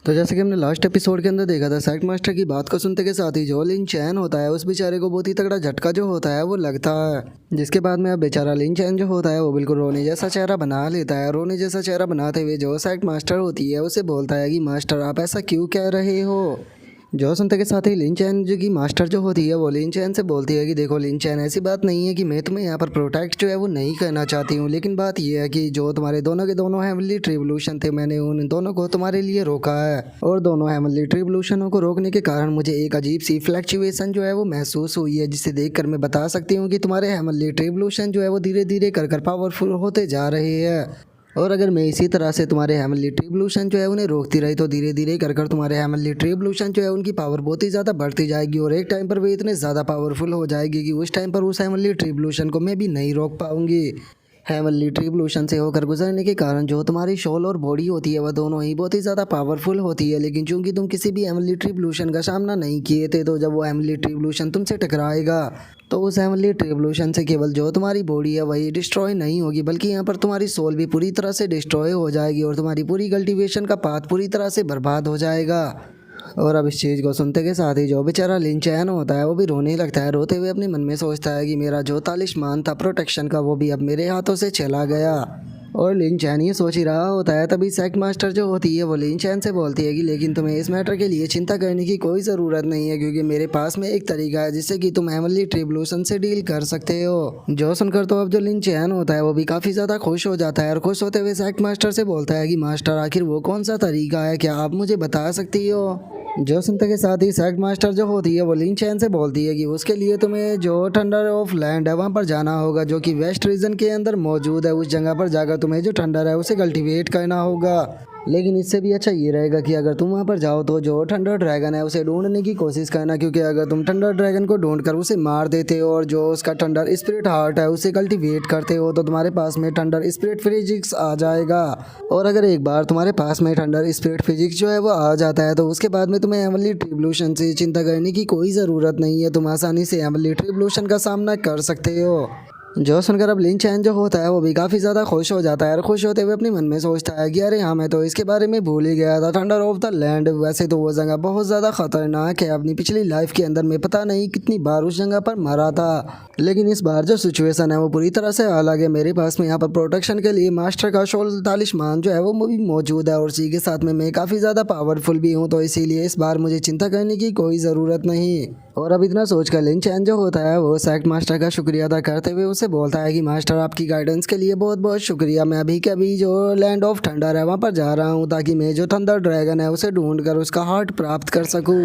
तो जैसे कि हमने लास्ट एपिसोड के अंदर देखा था, सेक्ट मास्टर की बात को सुनते के साथ ही जो लिन चैन होता है उस बेचारे को बहुत ही तगड़ा झटका जो होता है वो लगता है। जिसके बाद में अब बेचारा लिन चैन जो होता है वो बिल्कुल रोने जैसा चेहरा बना लेता है। रोने जैसा चेहरा बनाते हुए जो सेक्ट मास्टर होती है उसे बोलता है कि मास्टर आप ऐसा क्यों कह रहे हो। जो सुनते के साथ ही लिन चैन जो की मास्टर जो होती है वो लिन चैन से बोलती है कि देखो लिन चैन, ऐसी बात नहीं है कि मैं तुम्हें यहाँ पर प्रोटेक्ट जो है वो नहीं करना चाहती हूँ, लेकिन बात यह है कि जो तुम्हारे दोनों के दोनों हेवनली ट्रिब्यूलेशन थे मैंने उन दोनों को तुम्हारे लिए रोका है। और दोनों हेवनली ट्रिब्यूलेशनों को रोकने के कारण मुझे एक अजीब सी फ्लैक्चुएशन जो है वो महसूस हुई है, जिसे देखकर मैं बता सकती हूँ कि तुम्हारे हेवनली ट्रिब्यूलेशन जो है वो धीरे धीरे कर पावरफुल होते जा रहे हैं। और अगर मैं इसी तरह से तुम्हारे हेवनली ट्रिब्यूलेशन जो है उन्हें रोकती रही तो धीरे धीरे कर तुम्हारे हेवनली ट्रिब्यूलेशन जो है उनकी पावर बहुत ही ज़्यादा बढ़ती जाएगी और एक टाइम पर वे इतने ज़्यादा पावरफुल हो जाएगी कि उस टाइम पर उस हेवनली ट्रिब्यूलेशन को मैं भी नहीं रोक पाऊंगी। हेवनली ट्रिब्यूलेशन से होकर गुजरने के कारण जो तुम्हारी सोल और बॉडी होती है वह दोनों ही बहुत ही ज़्यादा पावरफुल होती है, लेकिन चूंकि तुम किसी भी हेवनली ट्रिब्यूलेशन का सामना नहीं किए थे तो जब वो हेवनली ट्रिब्यूलेशन तुमसे टकराएगा तो उस हेवनली ट्रिब्यूलेशन से केवल जो तुम्हारी बॉडी है वही डिस्ट्रॉय नहीं होगी, बल्कि यहाँ पर तुम्हारी सोल भी पूरी तरह से डिस्ट्रॉय हो जाएगी और तुम्हारी पूरी कल्टीवेशन का पाथ पूरी तरह से बर्बाद हो जाएगा। और अब इस चीज़ को सुनते के साथ ही जो बेचारा लिन चैन होता है वो भी रोने लगता है। रोते हुए अपने मन में सोचता है कि मेरा जो तालिस्मान था प्रोटेक्शन का वो भी अब मेरे हाथों से चला गया। और लिन चैन ये सोच ही रहा होता है, तभी सेक्ट मास्टर जो होती है वो लिन चैन से बोलती है कि लेकिन तुम्हें इस मैटर के लिए चिंता करने की कोई ज़रूरत नहीं है, क्योंकि मेरे पास में एक तरीका है जिससे कि तुम हेवनली ट्रिब्यूलेशन से डील कर सकते हो। जो सुनकर तो अब जो लिन चैन होता है वो भी काफ़ी ज़्यादा खुश हो जाता है और खुश होते हुए सेक्ट मास्टर से बोलता है कि मास्टर आखिर वो कौन सा तरीका है, क्या आप मुझे बता सकती हो। जो सुनते के साथ ही सेक्ट मास्टर जो होती है वो लिन चैन से बोलती है कि उसके लिए तुम्हें जो थंडर ऑफ लैंड है वहाँ पर जाना होगा, जो कि वेस्ट रीजन के अंदर मौजूद है। उस जगह पर जाकर तुम्हें जो थंडर है उसे कल्टीवेट करना होगा, लेकिन इससे भी अच्छा ये रहेगा कि अगर तुम वहाँ पर जाओ तो जो थंडर ड्रैगन है उसे ढूंढने की कोशिश करना, क्योंकि अगर तुम थंडर ड्रैगन को ढूंढकर उसे मार देते हो और जो उसका थंडर स्पिरिट हार्ट है उसे कल्टीवेट करते हो तो तुम्हारे पास में थंडर स्पिरिट फिजिक्स आ जाएगा। और अगर एक बार तुम्हारे पास में थंडर स्पिरिट फिजिक्स जो है वो आ जाता है तो उसके बाद में तुम्हें हेवनली ट्रिब्यूलेशन से चिंता करने की कोई ज़रूरत नहीं है, तुम आसानी से हेवनली ट्रिब्यूलेशन का सामना कर सकते हो। जो सुनकर अब लिन चैन जो होता है वो भी काफ़ी ज़्यादा खुश हो जाता है और खुश होते हुए अपने मन में सोचता है कि अरे हाँ, मैं तो इसके बारे में भूल ही गया था। थंडर ऑफ द लैंड, वैसे तो वो जगह बहुत ज़्यादा ख़तरनाक है। अपनी पिछली लाइफ के अंदर मैं पता नहीं कितनी बार उस जगह पर मरा था, लेकिन इस बार जो सिचुएशन है वो पूरी तरह से अलग है। मेरे पास में यहाँ पर प्रोटेक्शन के लिए मास्टर का सोल तालिस्मान जो है वो भी मौजूद है और उसी के साथ में मैं काफ़ी ज़्यादा पावरफुल भी हूँ, तो इसीलिए इस बार मुझे चिंता करने की कोई ज़रूरत नहीं। और अब इतना सोचकर लिन चैन जो होता है वो सेक्ट मास्टर का शुक्रिया अदा करते हुए उसे बोलता है कि मास्टर आपकी गाइडेंस के लिए बहुत बहुत शुक्रिया। मैं अभी के अभी जो लैंड ऑफ थंडर है वहाँ पर जा रहा हूँ ताकि मैं जो थंडर ड्रैगन है उसे ढूंढकर उसका हार्ट प्राप्त कर सकूँ।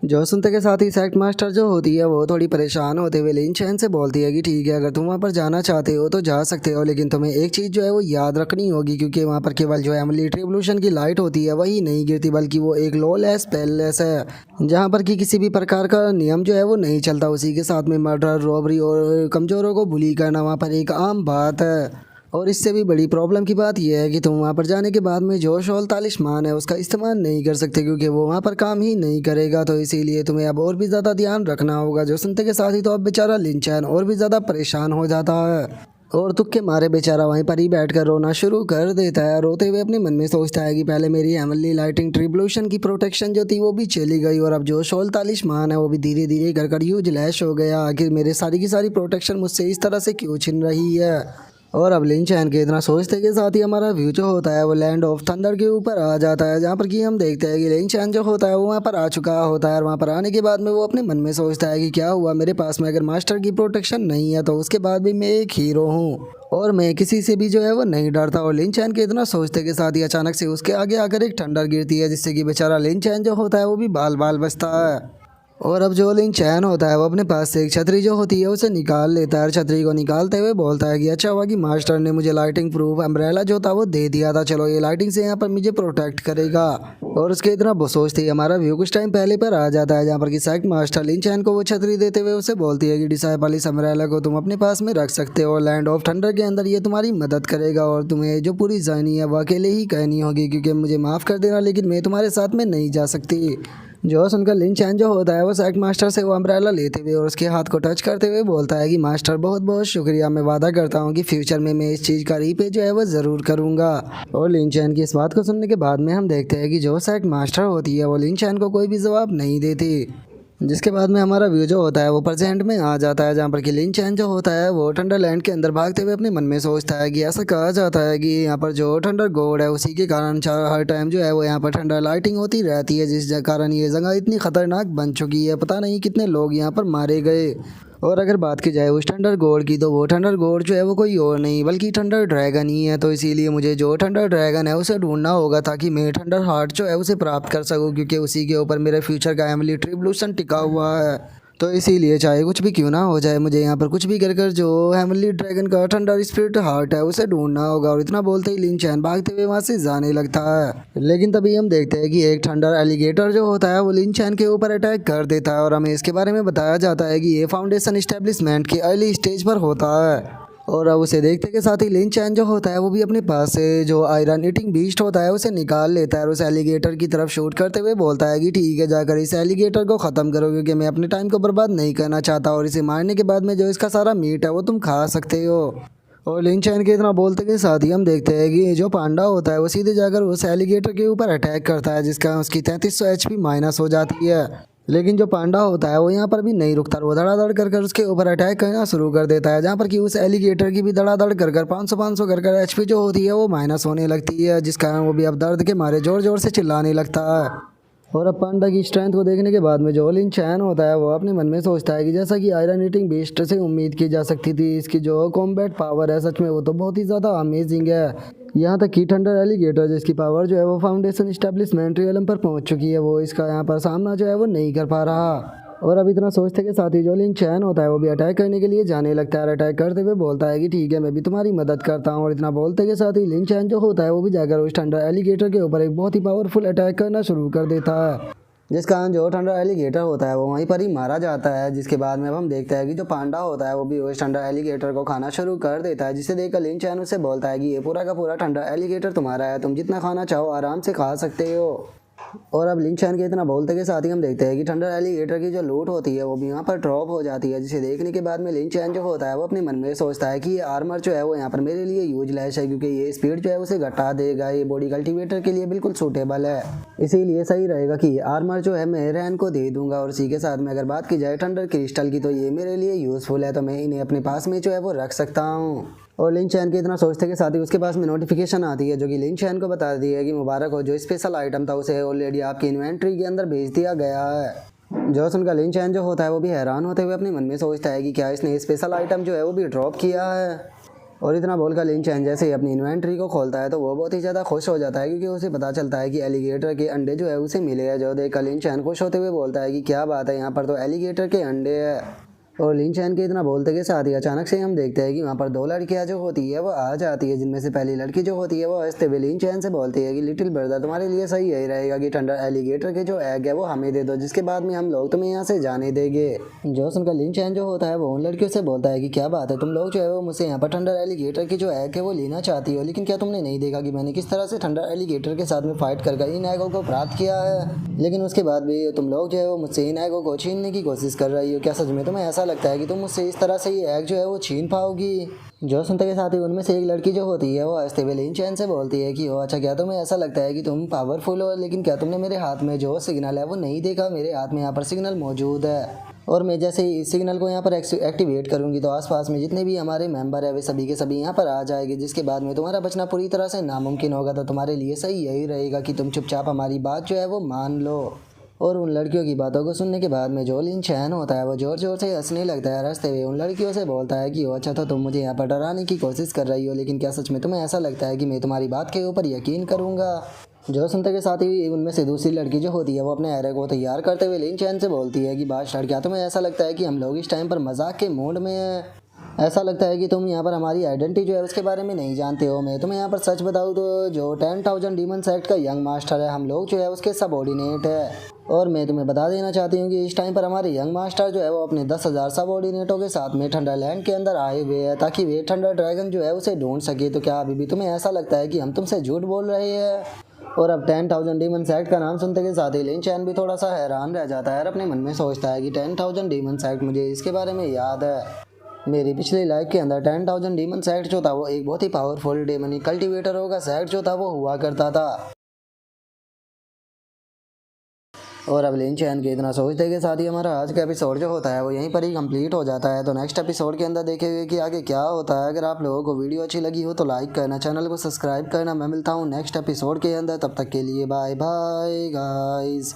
जो सुनते के साथ ही सेक्ट मास्टर जो होती है वो थोड़ी परेशान होते हुए लिन चैन से बोलती है कि ठीक है, अगर तुम वहाँ पर जाना चाहते हो तो जा सकते हो, लेकिन तुम्हें एक चीज़ जो है वो याद रखनी होगी, क्योंकि वहाँ पर केवल जो हेवनली ट्रिब्यूलेशन की लाइट होती है वही नहीं गिरती, बल्कि वो एक लॉलेस पैलेस है जहाँ पर कि किसी भी प्रकार का नियम जो है वो नहीं चलता। उसी के साथ में मर्डर, रॉबरी और कमज़ोरों को बुली करना वहाँ पर एक आम बात है। और इससे भी बड़ी प्रॉब्लम की बात यह है कि तुम वहाँ पर जाने के बाद में जो शॉल तालिस्मान है उसका इस्तेमाल नहीं कर सकते, क्योंकि वो वहाँ पर काम ही नहीं करेगा। तो इसीलिए तुम्हें अब और भी ज़्यादा ध्यान रखना होगा। जो सुनते के साथ ही तो अब बेचारा लिन चैन और भी ज़्यादा परेशान हो जाता है और दुख के मारे बेचारा वहीं पर ही बैठकर रोना शुरू कर देता है। रोते हुए अपने मन में सोचता है कि पहले मेरी हेवनली लाइटिंग ट्रिब्यूलेशन की प्रोटेक्शन जो थी वो भी चली गई और अब जो शॉल तालिस्मान है वो भी धीरे धीरे कर यूजलेस हो गया। आखिर मेरे सारी की सारी प्रोटेक्शन मुझसे इस तरह से क्यों छिन रही है। और अब लिन चैन के इतना सोचते के साथ ही हमारा व्यू जो होता है वो लैंड ऑफ थंडर के ऊपर आ जाता है, जहाँ पर कि हम देखते हैं कि लिन चैन जो होता है वो वहाँ पर आ चुका होता है। और वहाँ पर आने के बाद में वो अपने मन में सोचता है कि क्या हुआ, मेरे पास में अगर मास्टर की प्रोटेक्शन नहीं है तो उसके बाद भी मैं एक हीरो हूँ और मैं किसी से भी जो है वो नहीं डरता। और लिन चैन के इतना सोचते के साथ ही अचानक से उसके आगे आकर एक थंडर गिरती है, जिससे कि बेचारा लिन चैन जो होता है वो भी बाल बाल बचता है। और अब जो लिन चैन होता है वो अपने पास से एक छतरी जो होती है उसे निकाल लेता है। छतरी को निकालते हुए बोलता है कि अच्छा हुआ कि मास्टर ने मुझे लाइटिंग प्रूफ अम्ब्रेला जो था वो दे दिया था, चलो ये लाइटिंग से यहाँ पर मुझे प्रोटेक्ट करेगा। और उसके इतना सोचते ही हमारा व्यू कुछ टाइम पहले पर आ जाता है, जहाँ पर कि सेक्ट मास्टर लिन चैन को वो छतरी देते हुए उसे बोलती है कि डिसाइपल इस अम्ब्रेला को तुम अपने पास में रख सकते हो, लैंड ऑफ थंडर के अंदर ये तुम्हारी मदद करेगा और तुम्हें जो पूरी जर्नी है वो अकेले ही कहनी होगी, क्योंकि मुझे माफ़ कर देना लेकिन मैं तुम्हारे साथ में नहीं जा सकती। जो सुनकर लिन चैन जो होता है वो सैक मास्टर से वो अम्ब्रेला लेते हुए और उसके हाथ को टच करते हुए बोलता है कि मास्टर बहुत बहुत शुक्रिया, मैं वादा करता हूँ कि फ्यूचर में मैं इस चीज़ का रीपे जो है वो ज़रूर करूँगा। और लिन चैन की इस बात को सुनने के बाद में हम देखते हैं कि जो सैक मास्टर होती है वो लिन चैन को कोई भी जवाब नहीं देती, जिसके बाद में हमारा व्यू जो होता है वो प्रेजेंट में आ जाता है, जहाँ पर कि लिन चैन जो होता है वो थंडरलैंड के अंदर भागते हुए अपने मन में सोचता है कि ऐसा कहा जाता है कि यहाँ पर जो थंडर गॉड है उसी के कारण हर टाइम जो है वो यहाँ पर थंडर लाइटिंग होती रहती है, जिस कारण ये जगह इतनी खतरनाक बन चुकी है, पता नहीं कितने लोग यहाँ पर मारे गए। और अगर बात की जाए उस थंडर गॉड की तो वो थंडर गॉड जो है वो कोई और नहीं बल्कि थंडर ड्रैगन ही है। तो इसीलिए मुझे जो थंडर ड्रैगन है उसे ढूंढना होगा ताकि मैं थंडर हार्ट जो है उसे प्राप्त कर सकूं, क्योंकि उसी के ऊपर मेरे फ्यूचर का एमिली ट्रिब्यूशन टिका हुआ है। तो इसीलिए चाहे कुछ भी क्यों ना हो जाए मुझे यहाँ पर कुछ भी कर कर जो हेमली ड्रैगन का थंडर स्पिरिट हार्ट है उसे ढूंढना होगा। और इतना बोलते ही लिन चैन भागते हुए वहाँ से जाने लगता है। लेकिन तभी हम देखते हैं कि एक थंडर एलिगेटर जो होता है वो लिन चैन के ऊपर अटैक कर देता है और हमें इसके बारे में बताया जाता है कि ये फाउंडेशन इस्टेब्लिशमेंट के अर्ली स्टेज पर होता है। और अब उसे देखते के साथ ही लिन चैन जो होता है वो भी अपने पास से जो आयरन ईटिंग बीस्ट होता है उसे निकाल लेता है और उस एलिगेटर की तरफ शूट करते हुए बोलता है कि ठीक है, जाकर इस एलिगेटर को ख़त्म करो क्योंकि मैं अपने टाइम को बर्बाद नहीं करना चाहता, और इसे मारने के बाद में जो इसका सारा मीट है वो तुम खा सकते हो। और लिन चैन के इतना बोलते के साथ ही हम देखते हैं कि जो पांडा होता है वो सीधे जाकर उस एलिगेटर के ऊपर अटैक करता है, जिसका उसकी 3300 HP माइनस हो जाती है। लेकिन जो पांडा होता है वो यहाँ पर भी नहीं रुकता, वो धड़ाधड़ कर उसके ऊपर अटैक करना शुरू कर देता है, जहाँ पर कि उस एलिगेटर की भी धड़ाधड़ कर 500 कर HP जो होती है वो माइनस होने लगती है, जिस कारण वो भी अब दर्द के मारे जोर जोर से चिल्लाने लगता है। और अब पांडा की स्ट्रेंथ को देखने के बाद में जो लिन चैन होता है वो अपने मन में सोचता है कि जैसा कि आयरन ईटिंग बीस्ट से उम्मीद की जा सकती थी, इसकी जो कॉम्बैट पावर है सच में वो तो बहुत ही ज़्यादा अमेजिंग है। यहाँ तक कि थंडर एलिगेटर जिसकी पावर जो है वो फाउंडेशन इस्टेब्लिशमेंट रियलम पर पहुँच चुकी है, वो इसका यहाँ पर सामना जो है वो नहीं कर पा रहा। और अब इतना सोचते के साथ ही जो लिन चैन होता है वो भी अटैक करने के लिए जाने लगता है। अटैक करते हुए बोलता है कि ठीक है, मैं भी तुम्हारी मदद करता हूँ। और इतना बोलते के साथ ही लिन चैन जो होता है वो भी जाकर उस थंडर एलिगेटर के ऊपर एक बहुत ही पावरफुल अटैक करना शुरू कर देता है, जिस कारण जो थंडर एलिगेटर होता है वो वहीं पर ही मारा जाता है। जिसके बाद में अब हम देखते हैं कि जो पांडा होता है वो भी उस थंडर एलिगेटर को खाना शुरू कर देता है, जिसे देखकर लिन चैन उससे बोलता है कि ये पूरा का पूरा थंडर एलिगेटर तुम्हारा है, तुम जितना खाना चाहो आराम से खा सकते हो। और अब लिन चैन के इतना बोलते के साथ ही हम देखते हैं कि थंडर एलिगेटर की जो लूट होती है वो भी यहाँ पर ड्रॉप हो जाती है, जिसे देखने के बाद में लिन चैन जो होता है वो अपने मन में सोचता है कि ये आर्मर जो है वो यहाँ पर मेरे लिए यूजलेस है, क्योंकि ये स्पीड जो है उसे घटा देगा, ये बॉडी कल्टीवेटर के लिए बिल्कुल सूटेबल है, इसीलिए सही रहेगा कि ये आर्मर जो है मैं रैन को दे दूंगा। और इसी के साथ में अगर बात की जाए थंडर क्रिस्टल की तो ये मेरे लिए यूजफुल है, तो मैं इन्हें अपने पास में जो है वो रख सकता हूँ। और लिन चैन के इतना सोचते के साथ ही उसके पास में नोटिफिकेशन आती है जो कि लिन चैन को बता दी है कि मुबारक हो, जो स्पेशल आइटम था उसे ऑलरेडी आपकी इन्वेंट्री के अंदर भेज दिया गया है। जो सुनकर लिन चैन जो होता है वो भी हैरान होते हुए अपने मन में सोचता है कि क्या इसने स्पेशल आइटम जो है वो भी ड्रॉप किया है। और इतना बोलकर लिन चैन जैसे ही अपनी इन्वेंट्री को खोलता है तो वो बहुत ही ज़्यादा खुश हो जाता है, क्योंकि उसे पता चलता है कि एलिगेटर के अंडे जो है उसे मिले हैं। जो देखकर लिन चैन खुश होते हुए बोलता है कि क्या बात है, यहाँ पर तो एलिगेटर के अंडे हैं। और लिन चैन के इतना बोलते के साथ ही अचानक से हम देखते हैं कि वहाँ पर दो लड़कियाँ जो होती है वो आ जाती है, जिनमें से पहली लड़की जो होती है वो हंसते हुए लिन चैन से बोलती है कि लिटिल ब्रदर तुम्हारे लिए सही यही रहेगा कि थंडर एलिगेटर के जो एग है वो हमें दे दो, जिसके बाद में हम लोग तुम्हें यहाँ से जाने देंगे। जो सुनकर लिन चैन जो होता है वो उन लड़कियों से बोलता है कि क्या बात है, तुम लोग जो है वो मुझसे यहाँ पर थंडर एलिगेटर की जो एग है वो लेना चाहती हो, लेकिन क्या तुमने नहीं देखा कि मैंने किस तरह से थंडर एलिगेटर के साथ में फाइट कर इन एगों को प्राप्त किया है, लेकिन उसके बाद भी तुम लोग जो है वो मुझसे इन एगों को छीनने की कोशिश कर रही हो। क्या सच में तुम्हें ऐसा लगता है कि तुम मुझसे इस तरह से ये एग जो है वो छीन पाओगी? जो सुनते के साथ ही उनमें से एक लड़की जो होती है वो हंसते हुए लिन चैन से बोलती है कि ओ अच्छा, क्या तुम्हें ऐसा लगता है कि तुम पावरफुल हो, लेकिन क्या तुमने मेरे हाथ में जो सिग्नल है वो नहीं देखा? मेरे हाथ में यहाँ पर सिग्नल मौजूद है, और मैं जैसे ही इस सिग्नल को यहाँ पर एक्टिवेट करूँगी तो आसपास में जितने भी हमारे मेंबर है वे सभी के सभी यहाँ पर आ जाएंगे, जिसके बाद में तुम्हारा बचना पूरी तरह से नामुमकिन होगा। तो तुम्हारे लिए सही यही रहेगा कि तुम चुपचाप हमारी बात जो है वो मान लो। और उन लड़कियों की बातों को सुनने के बाद में जो लिन चैन होता है वो जोर जोर से हंसने लगता है। हंसते हुए उन लड़कियों से बोलता है कि अच्छा, तो तुम मुझे यहाँ पर डराने की कोशिश कर रही हो, लेकिन क्या सच में तुम्हें ऐसा लगता है कि मैं तुम्हारी बात के ऊपर यकीन करूँगा? जो सुनते के साथ ही उनमें से दूसरी लड़की जो होती है वो अपने एरे को तैयार करते हुए लिन चैन से बोलती है कि बादशाह, क्या तुम्हें ऐसा लगता है कि हम लोग इस टाइम पर मजाक के मूड में हैं? ऐसा लगता है कि तुम यहाँ पर हमारी आइडेंटिटी जो है उसके बारे में नहीं जानते हो। मैं तुम्हें यहाँ पर सच बताऊँ तो जो 10,000 डीमंस एक्ट का यंग मास्टर है, हम लोग जो है उसके सबऑर्डिनेट है। और मैं तुम्हें बता देना चाहती हूँ कि इस टाइम पर हमारे यंग मास्टर जो है वो अपने 10,000 सबऑर्डिनेटों के साथ में थंडरलैंड के अंदर आए हुए हैं, ताकि वे थंडर ड्रैगन जो है उसे ढूंढ सके। तो क्या अभी भी तुम्हें ऐसा लगता है कि हम तुमसे झूठ बोल रहे हैं? और अब 10,000 डीमंस एक्ट का नाम सुनते के साथ ही लिन चैन भी थोड़ा सा हैरान रह जाता है और अपने मन में सोचता है कि 10,000 डीमंस एक्ट, मुझे इसके बारे में याद है। मेरी पिछली लाइफ के अंदर 10,000 डीमंस एक्ट जो था वो एक बहुत ही पावरफुल डेमनी कल्टीवेटरों का सेट जो था वो हुआ करता था। और अब लिन चैन के इतना सोचते के साथ ही हमारा आज का एपिसोड जो होता है वो यहीं पर ही कंप्लीट हो जाता है। तो नेक्स्ट एपिसोड के अंदर देखेंगे कि आगे क्या होता है। अगर आप लोगों को वीडियो अच्छी लगी हो तो लाइक करना, चैनल को सब्सक्राइब करना। मैं मिलता हूँ नेक्स्ट एपिसोड के अंदर, तब तक के लिए बाय बाय गाइस।